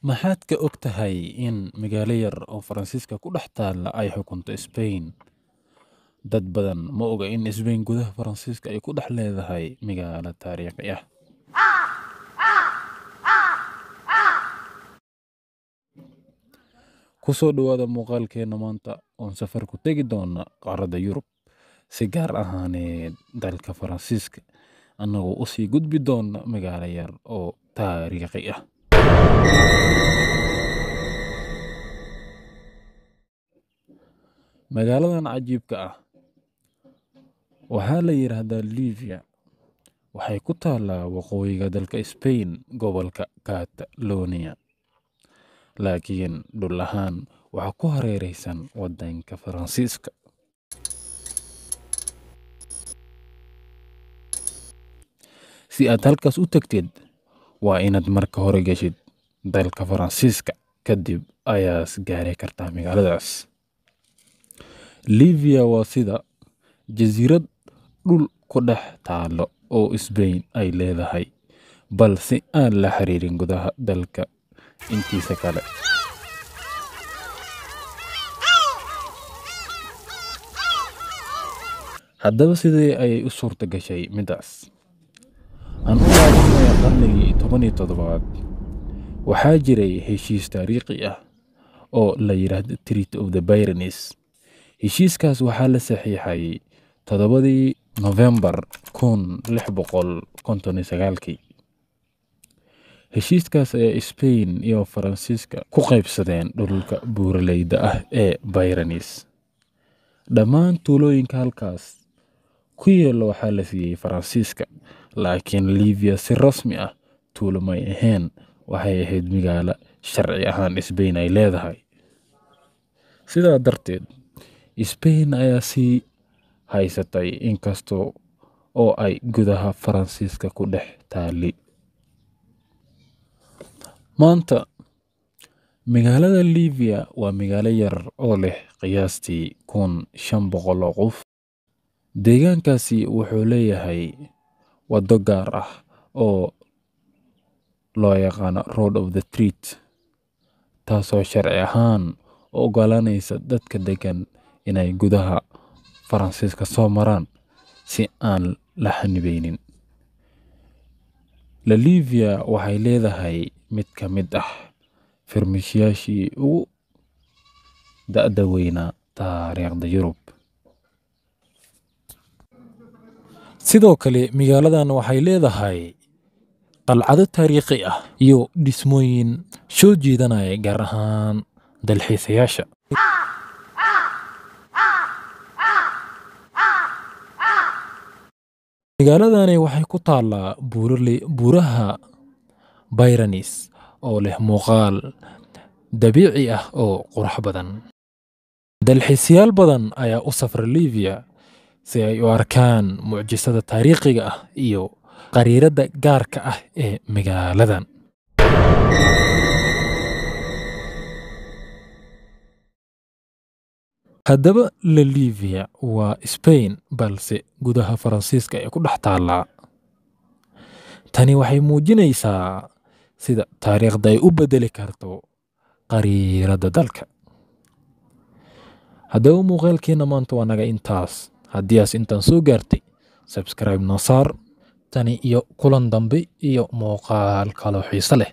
maxaad ka og tahay in magaalo yar oo Faransiiska ku dhex taalla ay xukunto Spain? Dad badan ma oga in Spain gudaha Faransiiska ay ku dhex leedahay magaalo taariikhi ah. Ku soo dhawaada muuqaalkeena maanta oon safar ku tegi doona qaaradda Yurub, si gaar ahaaneed dalka Faransiiska, annagoo u sii gudbi doona magaalo yar oo taariikhi ah. Magaaladan cajiibka ah waxaa la yiraahdaa Livia. Waxay ku taallaa waqooyiga dalka Spain, gobolka Catalonia, laakiin dhul ahaan waxaa ku hareeraysan waddanka Faransiiska. Si aad halkaas u tagtid, waa inaad marka hore geshid dalka Faransiiska, kadib ayaad gaari kartaa magaaladaas. Livia waa sida jasiirad dhul ku dhex taalo oo Spain ay leedahay, balse aan la xiriirin gudaha dalka intiisa kale. Haddaba sidee ayay u suurta gashay midaas? Aan u laabanayaa qarnigii 17aad. Waxaa jiray heshiis taariikhi ah oo la yiraahdo Treaty of the Pyrenees. Heshiiskaas waxaa la saxiixay 7 November 1659. Heshiiskaas ayaa Spain iyo Faransiiska ku qaybsadeen dhulka buuraleyda ah ee Pyrenees. Dhammaan tuulooyinka halkaas ku yaalla waxaa la siiyey Faransiiska, laakiin Livia si rasmi ah tuulo may ahayn. Waxay ahayd magaalo sharci ahaan Spain ay leedahay. Sidaa darteed, Spain ayaa sii haysatay inkastoo oo ay gudaha Faransiiska ku dhex taali. Maanta, magaalada Livia waa magaalo yar oo leh qiyaastii 1500 oo qof. Deegaankaasi wuxuu leeyahay waddo gaar ah oo loo yaqaan Road of the Treaty, taasoo sharci ahaan u oggolaanaysa dadka degan inay gudaha Faransiiska soo maraan si aan la xannibeynin. Livia waxay leedahay mid ka mid ah farmashiyaashii ugu da'da weynaa taariikhda Yurub. Sidoo kale, magaaladan waxay leedahay qalcado taariikhi ah iyo dhismooyin soo jiidanaya gaar ahaan dalxiisayaasha. Magaaladani waxay ku taallaa buuraha Pyrenees oo leh muuqaal dabiici ah oo qurux badan. Dalxiisayaal badan ayaa u safra Livia si ay u arkaan mucjisada taariikhiga ah iyo qariirada gaarka ah ee magaaladan. Haddaba Livia waa Spain, balse gudaha Faransiiska ay ku dhex taallaa. Tani waxay muujinaysaa sida taariikhda ay u bedeli karto qariirada dalka. Haddaba muuqaalkeena maanta waa naga intaas. Haddii aad intaan soo gaartay, subscribe noo saar. Tani iyo kulan dambe iyo muuqaal kale oo xiiso leh.